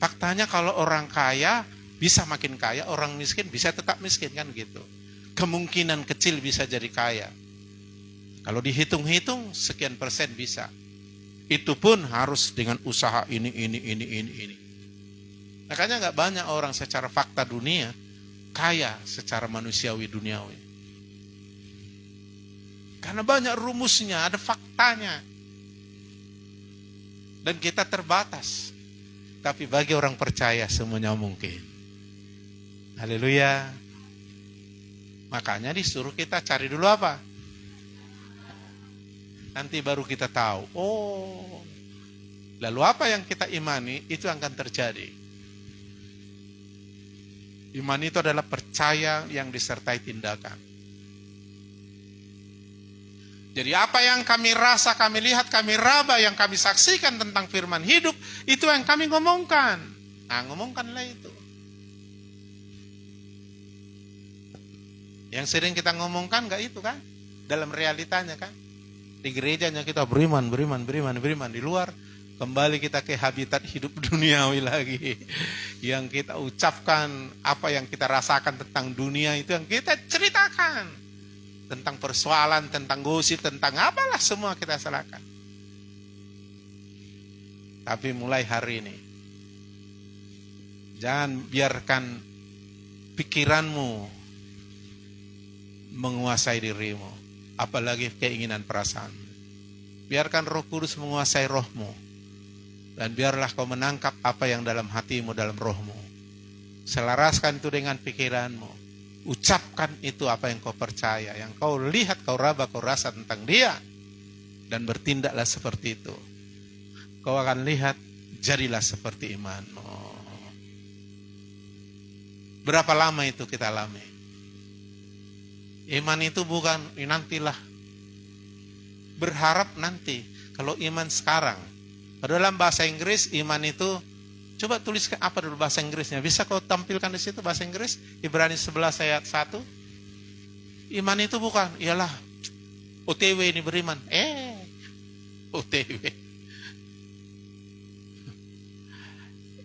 Faktanya kalau orang kaya bisa makin kaya, orang miskin bisa tetap miskin, kan gitu. Kemungkinan kecil bisa jadi kaya. Kalau dihitung-hitung sekian persen bisa. Itu pun harus dengan usaha ini. Makanya nggak banyak orang secara fakta dunia kaya secara manusiawi duniawi. Karena banyak rumusnya, ada faktanya. Dan kita terbatas. Tapi bagi orang percaya semuanya mungkin. Haleluya. Makanya disuruh kita cari dulu apa? Nanti baru kita tahu. Oh, lalu apa yang kita imani itu akan terjadi. Iman itu adalah percaya yang disertai tindakan. Jadi apa yang kami rasa, kami lihat, kami raba, yang kami saksikan tentang firman hidup, itu yang kami ngomongkan. Nah, ngomongkanlah itu. Yang sering kita ngomongkan gak itu kan? Dalam realitanya kan? Di gerejanya kita beriman. Di luar kembali kita ke habitat hidup duniawi lagi. Yang kita ucapkan, apa yang kita rasakan tentang dunia itu yang kita ceritakan. Tentang persoalan, tentang gosip, tentang apalah semua kita serahkan. Tapi mulai hari ini, jangan biarkan pikiranmu menguasai dirimu, apalagi keinginan perasaan. Biarkan Roh Kudus menguasai rohmu, dan biarlah kau menangkap apa yang dalam hatimu, dalam rohmu. Selaraskan itu dengan pikiranmu. Ucapkan itu apa yang kau percaya, yang kau lihat, kau raba, kau rasa tentang dia, dan bertindaklah seperti itu. Kau akan lihat, jadilah seperti imanmu. Berapa lama itu kita alami? Iman itu bukan nantilah, berharap nanti. Kalau iman sekarang, dalam bahasa Inggris iman itu, coba tuliskan apa dulu bahasa Inggrisnya. Bisa kau tampilkan di situ bahasa Inggris? Ibrani 11 ayat 1. Iman itu bukan, ialah OTW ini beriman. OTW.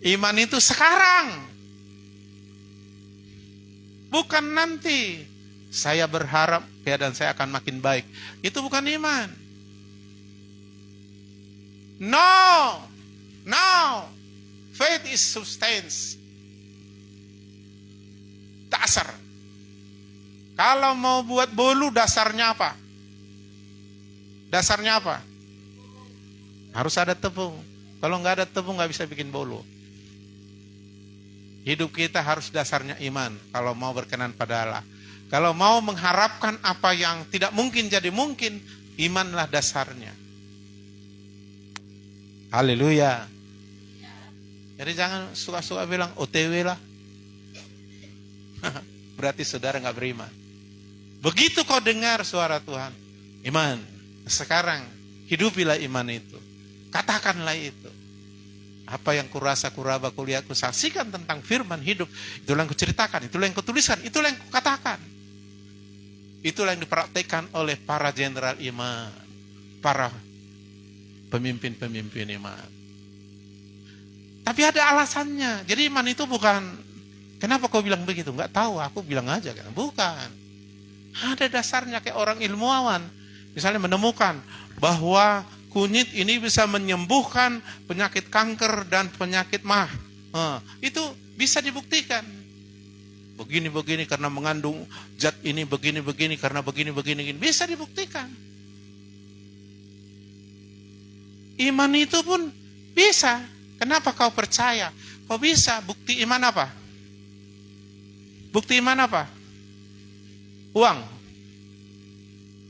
Iman itu sekarang. Bukan nanti. Saya berharap keadaan saya akan makin baik. Itu bukan iman. No. Faith is substance. Dasar. Kalau mau buat bolu, dasarnya apa? Dasarnya apa? Harus ada tepung. Kalau nggak ada tepung, nggak bisa bikin bolu. Hidup kita harus dasarnya iman. Kalau mau berkenan pada Allah. Kalau mau mengharapkan apa yang tidak mungkin jadi mungkin, imanlah dasarnya. Haleluya. Jadi jangan suka-suka bilang OTW lah. Berarti saudara gak beriman. Begitu kau dengar suara Tuhan, iman. Sekarang hidupilah iman itu. Katakanlah itu. Apa yang kurasa, kuraba, kulihat, kusaksikan tentang firman hidup, itulah yang kuceritakan, itulah yang kutuliskan, itulah yang kukatakan. Itulah yang dipraktikkan oleh para jenderal iman, para pemimpin-pemimpin iman. Tapi ada alasannya. Jadi iman itu bukan, kenapa kau bilang begitu? Enggak tahu, aku bilang aja kan. Bukan. Ada dasarnya kayak orang ilmuwan. Misalnya menemukan bahwa kunyit ini bisa menyembuhkan penyakit kanker dan penyakit mah. Itu bisa dibuktikan. begini-begini karena mengandung zat ini, begini-begini karena begini-begini. Bisa dibuktikan. Iman itu pun bisa. Kenapa kau percaya? Kau bisa. Bukti iman apa? Bukti iman apa? Uang.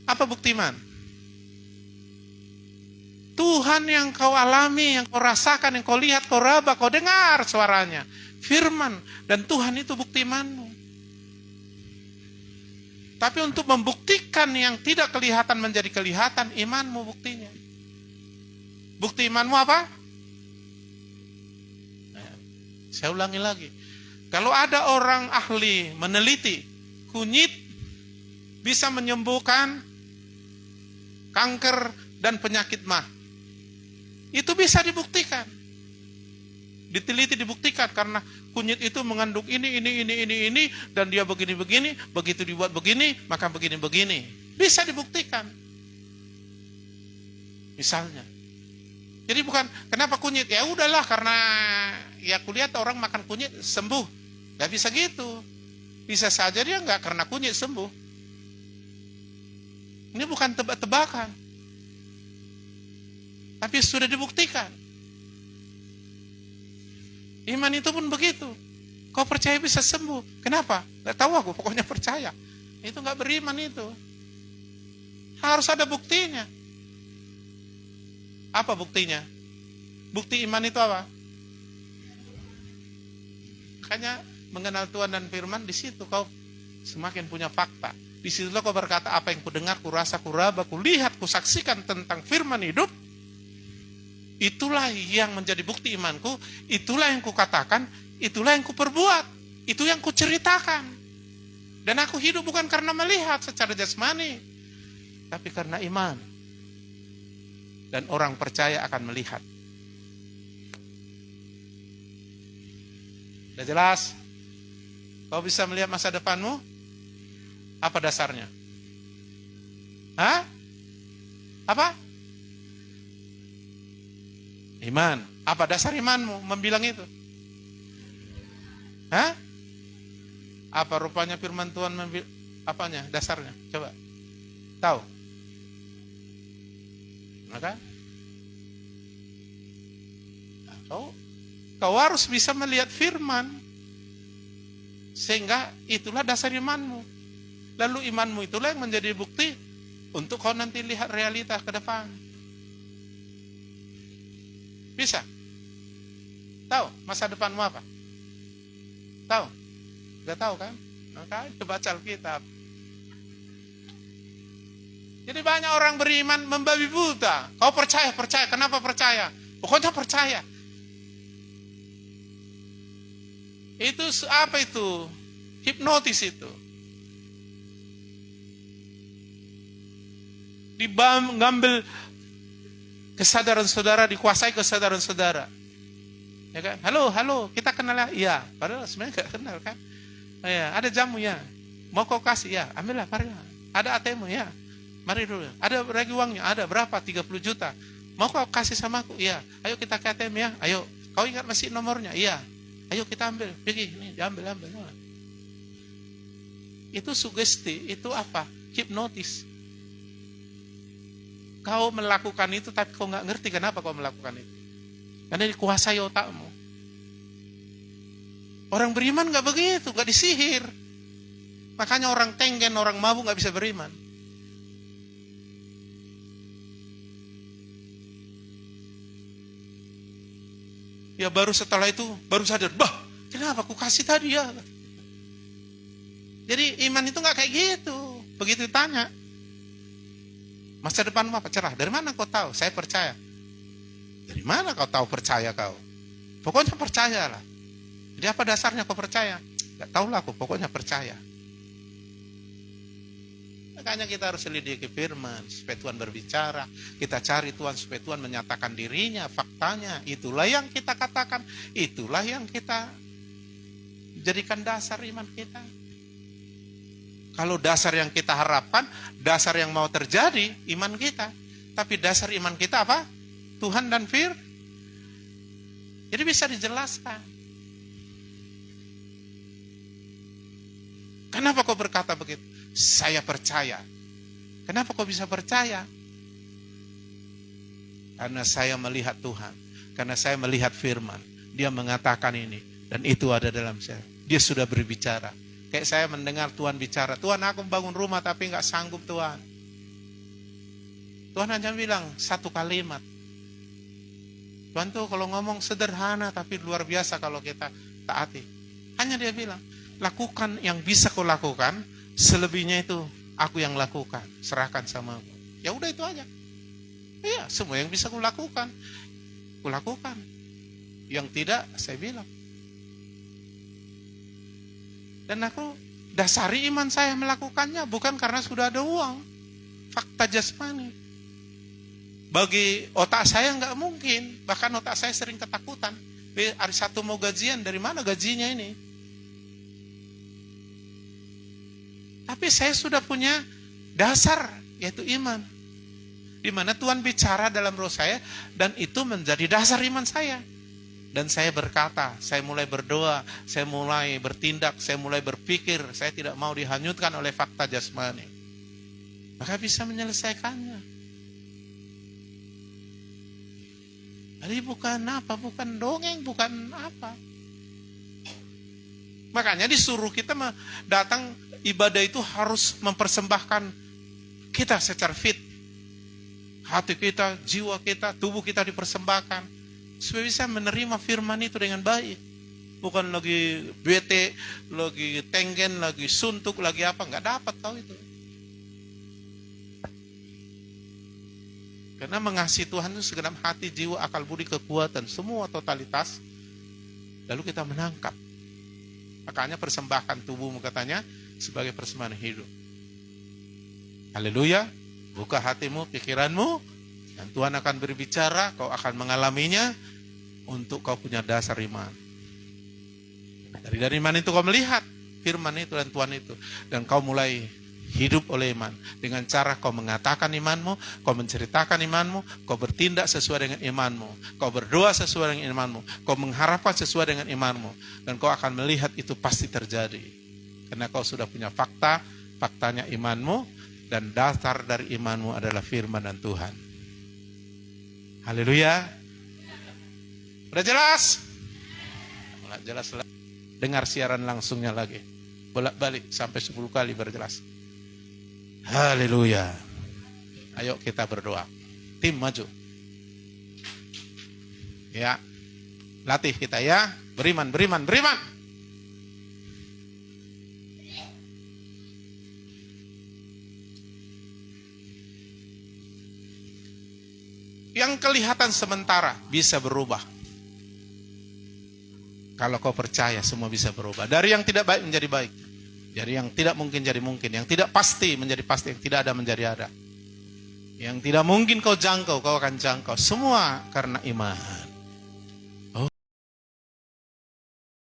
Apa bukti iman? Tuhan yang kau alami, yang kau rasakan, yang kau lihat, kau raba, kau dengar suaranya. Firman. Dan Tuhan itu bukti imanmu. Tapi untuk membuktikan yang tidak kelihatan menjadi kelihatan, imanmu buktinya. Bukti imanmu apa? Saya ulangi lagi. Kalau ada orang ahli meneliti, kunyit bisa menyembuhkan kanker dan penyakit mah. Itu bisa dibuktikan. Diteliti, dibuktikan karena kunyit itu mengandung ini, dan dia begini-begini, begitu dibuat begini, maka begini-begini. Bisa dibuktikan. Misalnya. Jadi bukan, kenapa kunyit? Ya udahlah, karena ya kulihat orang makan kunyit sembuh. Gak bisa gitu. Bisa saja dia gak karena kunyit sembuh. Ini bukan tebak-tebakan. Tapi sudah dibuktikan. Iman itu pun begitu. Kau percaya bisa sembuh. Kenapa? Gak tahu aku, pokoknya percaya. Itu gak beriman itu. Harus ada buktinya. Apa buktinya? Bukti iman itu apa? Makanya mengenal Tuhan dan firman, di situ kau semakin punya fakta. Di situlah kau berkata, apa yang kudengar, kurasa, kuraba, kulihat, kusaksikan tentang firman hidup. Itulah yang menjadi bukti imanku. Itulah yang kukatakan. Itulah yang kuperbuat. Itu yang kuceritakan. Dan aku hidup bukan karena melihat secara jasmani, tapi karena iman. Dan orang percaya akan melihat. Sudah jelas? Kau bisa melihat masa depanmu? Apa dasarnya? Hah? Apa? Iman. Apa dasar imanmu membilang itu? Hah? Apa rupanya firman Tuhan apanya? Dasarnya? Coba. Tahu? Maka kau harus bisa melihat firman. Sehingga itulah dasar imanmu. Lalu imanmu itulah yang menjadi bukti untuk kau nanti lihat realita ke depan. Bisa? Tahu masa depanmu apa? Tahu? Gak tahu kan? Maka coba baca Alkitab. Jadi banyak orang beriman membabi buta. Kau percaya. Kenapa percaya? Pokoknya percaya. Itu apa itu? Hipnotis itu. Ngambil kesadaran saudara, dikuasai kesadaran saudara. Ya kan? Halo, kita kenal ya? Iya, padahal sebenarnya gak kenal kan? Oh, ya, ada jamu ya. Mau kau kasih ya? Ambillah, mari. Ada ATM ya. Mari dulu. Ada lagi uangnya? Ada berapa? 30 juta. Mau kau kasih sama aku? Iya. Ayo kita ke ATM ya. Ayo. Kau ingat masih nomornya? Iya. Ayo kita ambil. Pergi, ini diambil. Itu sugesti. Itu apa? Hipnotis. Kau melakukan itu tapi kau nggak ngerti kenapa kau melakukan itu. Karena dikuasai otakmu. Orang beriman nggak begitu, nggak disihir. Makanya orang tenggen, orang mabuk nggak bisa beriman. Ya baru setelah itu baru sadar, kenapa aku kasih tadi ya? Jadi iman itu nggak kayak gitu. Begitu ditanya, masa depanmu apa? Cerah. Dari mana kau tahu? Saya percaya. Dari mana kau tahu percaya kau? Pokoknya percayalah. Jadi apa dasarnya kau percaya? Gak tahulah aku, pokoknya percaya. Makanya kita harus selidiki firman supaya Tuhan berbicara. Kita cari Tuhan supaya Tuhan menyatakan dirinya, faktanya. Itulah yang kita katakan. Itulah yang kita jadikan dasar iman kita. Kalau dasar yang kita harapkan, dasar yang mau terjadi, iman kita. Tapi dasar iman kita apa? Tuhan dan firman. Jadi bisa dijelaskan. Kenapa kau berkata begitu? Saya percaya. Kenapa kau bisa percaya? Karena saya melihat Tuhan. Karena saya melihat firman. Dia mengatakan ini. Dan itu ada dalam saya. Dia sudah berbicara. Kayak saya mendengar Tuhan bicara. Tuhan, aku bangun rumah tapi gak sanggup Tuhan. Tuhan hanya bilang satu kalimat. Tuhan tuh kalau ngomong sederhana tapi luar biasa kalau kita taati. Hanya dia bilang, lakukan yang bisa kau lakukan, selebihnya itu aku yang lakukan, serahkan sama aku. Ya udah itu aja. Iya, semua yang bisa kau lakukan, Yang tidak, saya bilang. Dan aku dasari iman saya melakukannya bukan karena sudah ada uang. Fakta jasmani. Bagi otak saya nggak mungkin, bahkan otak saya sering ketakutan. Hari satu mau gajian, dari mana gajinya ini? Tapi saya sudah punya dasar, yaitu iman. Di mana Tuhan bicara dalam roh saya, dan itu menjadi dasar iman saya. Dan saya berkata, saya mulai berdoa, saya mulai bertindak, saya mulai berpikir, saya tidak mau dihanyutkan oleh fakta jasmani. Maka bisa menyelesaikannya. Jadi bukan dongeng, bukan apa. Makanya disuruh kita datang ibadah itu harus mempersembahkan kita secara fit. Hati kita, jiwa kita, tubuh kita dipersembahkan. Supaya bisa menerima firman itu dengan baik. Bukan lagi bete, lagi tenggen, lagi suntuk, lagi apa. Nggak dapat kau itu. Karena mengasihi Tuhan itu segenap hati, jiwa, akal, budi, kekuatan, semua totalitas. Lalu kita menangkap. Makanya persembahkan tubuhmu katanya sebagai persembahan hidup. Haleluya. Buka hatimu, pikiranmu, dan Tuhan akan berbicara, kau akan mengalaminya untuk kau punya dasar iman. Dari iman itu kau melihat firman itu dan Tuhan itu. Dan kau mulai hidup oleh iman. Dengan cara kau mengatakan imanmu, kau menceritakan imanmu, kau bertindak sesuai dengan imanmu, kau berdoa sesuai dengan imanmu, kau mengharapkan sesuai dengan imanmu, dan kau akan melihat itu pasti terjadi. Karena kau sudah punya fakta, faktanya imanmu, dan dasar dari imanmu adalah firman dan Tuhan. Haleluya. Udah jelas? Udah jelas. Dengar siaran langsungnya lagi. Bolak-balik sampai 10 kali berjelas. Haleluya. Ayo kita berdoa. Tim maju. Ya. Latih kita ya. Beriman. Yang kelihatan sementara bisa berubah. Kalau kau percaya semua bisa berubah. Dari yang tidak baik menjadi baik. Dari yang tidak mungkin jadi mungkin. Yang tidak pasti menjadi pasti. Yang tidak ada menjadi ada. Yang tidak mungkin kau jangkau, kau akan jangkau. Semua karena iman.